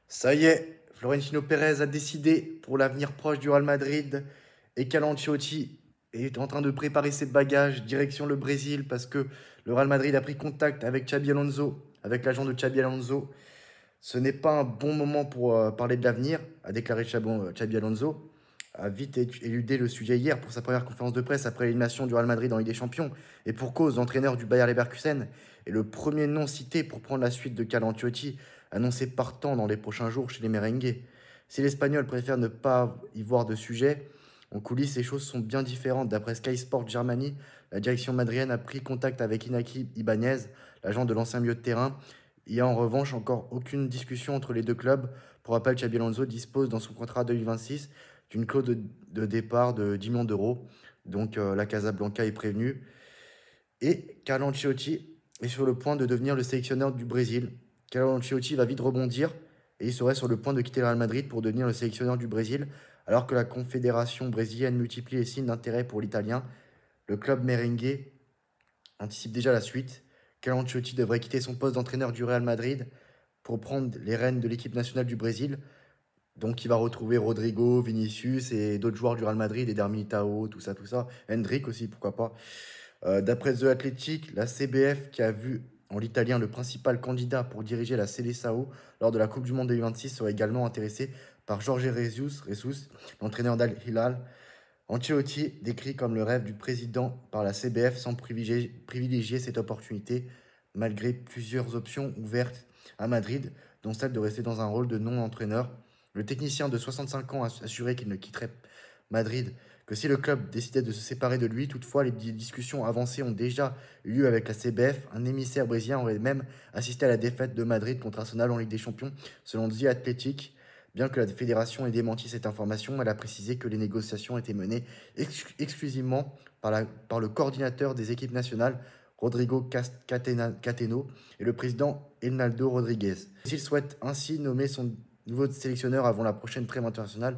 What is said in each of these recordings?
Ça y est, Florentino Pérez a décidé pour l'avenir proche du Real Madrid et Carlo Ancelotti est en train de préparer ses bagages direction le Brésil parce que le Real Madrid a pris contact avec Xabi Alonso, avec l'agent de Xabi Alonso. Ce n'est pas un bon moment pour parler de l'avenir, a déclaré Xabi Alonso. A vite éludé le sujet hier pour sa première conférence de presse après l'élimination du Real Madrid en Ligue des Champions. Et pour cause, l'entraîneur du Bayer Leverkusen est le premier nom cité pour prendre la suite de Carlo Ancelotti, annoncé partant dans les prochains jours chez les Merengues. Si l'Espagnol préfère ne pas y voir de sujet, en coulisses, les choses sont bien différentes. D'après Sky Sport Germany, la direction madrienne a pris contact avec Inaki Ibanez, l'agent de l'ancien milieu de terrain. Il n'y a en revanche encore aucune discussion entre les deux clubs. Pour rappel, Xabi Alonso dispose dans son contrat 2026 d'une clause de départ de 10 millions d'euros. Donc la Casablanca est prévenue. Et Carlo Ancelotti est sur le point de devenir le sélectionneur du Brésil. Carlo Ancelotti va vite rebondir et il serait sur le point de quitter le Real Madrid pour devenir le sélectionneur du Brésil, alors que la Confédération brésilienne multiplie les signes d'intérêt pour l'Italien. Le club merengue anticipe déjà la suite. Carlo Ancelotti devrait quitter son poste d'entraîneur du Real Madrid pour prendre les rênes de l'équipe nationale du Brésil. Donc, il va retrouver Rodrigo, Vinicius et d'autres joueurs du Real Madrid, Eder Militao, tout ça, tout ça. Hendrik aussi, pourquoi pas. D'après The Athletic, la CBF, qui a vu en l'italien le principal candidat pour diriger la Seleção lors de la Coupe du Monde 2026, serait également intéressé par Jorge Jesus, l'entraîneur d'Al Hilal. Ancelotti, décrit comme le rêve du président par la CBF, semble privilégier cette opportunité malgré plusieurs options ouvertes à Madrid, dont celle de rester dans un rôle de non-entraîneur. Le technicien de 65 ans a assuré qu'il ne quitterait Madrid que si le club décidait de se séparer de lui. Toutefois, les discussions avancées ont déjà eu lieu avec la CBF. Un émissaire brésilien aurait même assisté à la défaite de Madrid contre Arsenal en Ligue des Champions, selon The Athletic. Bien que la fédération ait démenti cette information, elle a précisé que les négociations étaient menées exclusivement par le coordinateur des équipes nationales, Rodrigo Cateno, et le président Enaldo Rodriguez. Il souhaite ainsi nommer son nouveau sélectionneur avant la prochaine trêve internationale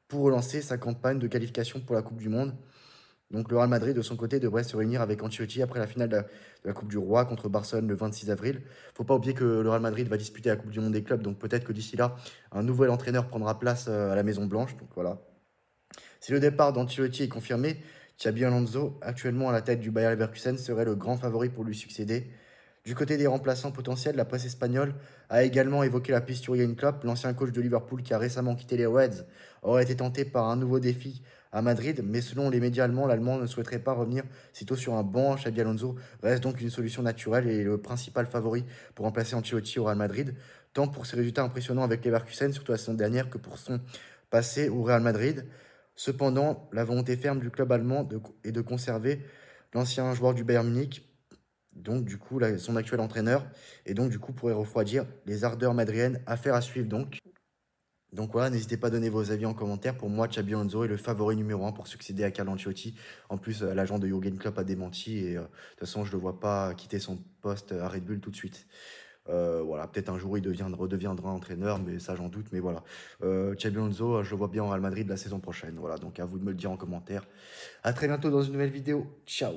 pour relancer sa campagne de qualification pour la Coupe du Monde. Donc le Real Madrid, de son côté, devrait se réunir avec Ancelotti après la finale de la Coupe du Roi contre Barcelone le 26 avril. Faut pas oublier que le Real Madrid va disputer la Coupe du Monde des clubs, donc peut-être que d'ici là, un nouvel entraîneur prendra place à la Maison Blanche. Donc voilà. Si le départ d'Ancelotti est confirmé, Xabi Alonso, actuellement à la tête du Bayer Leverkusen, serait le grand favori pour lui succéder. Du côté des remplaçants potentiels, la presse espagnole a également évoqué la piste Jürgen Klopp, l'ancien coach de Liverpool qui a récemment quitté les Reds, aurait été tenté par un nouveau défi à Madrid, mais selon les médias allemands, l'Allemand ne souhaiterait pas revenir sitôt sur un banc. Xabi Alonso reste donc une solution naturelle et le principal favori pour remplacer Ancelotti au Real Madrid, tant pour ses résultats impressionnants avec Leverkusen, surtout la saison dernière, que pour son passé au Real Madrid. Cependant, la volonté ferme du club allemand est de conserver l'ancien joueur du Bayern Munich, donc du coup son actuel entraîneur, et donc du coup pourrait refroidir les ardeurs madriennes. Affaire à suivre donc. Donc voilà, n'hésitez pas à donner vos avis en commentaire. Pour moi, Xabi Alonso est le favori numéro 1 pour succéder à Carlo Ancelotti. En plus, l'agent de Jürgen Klopp a démenti et de toute façon, je ne le vois pas quitter son poste à Red Bull tout de suite. Voilà, peut-être un jour il redeviendra entraîneur, mais ça j'en doute. Mais voilà, Xabi Alonso, je le vois bien au Real Madrid la saison prochaine. Voilà, donc à vous de me le dire en commentaire. À très bientôt dans une nouvelle vidéo. Ciao.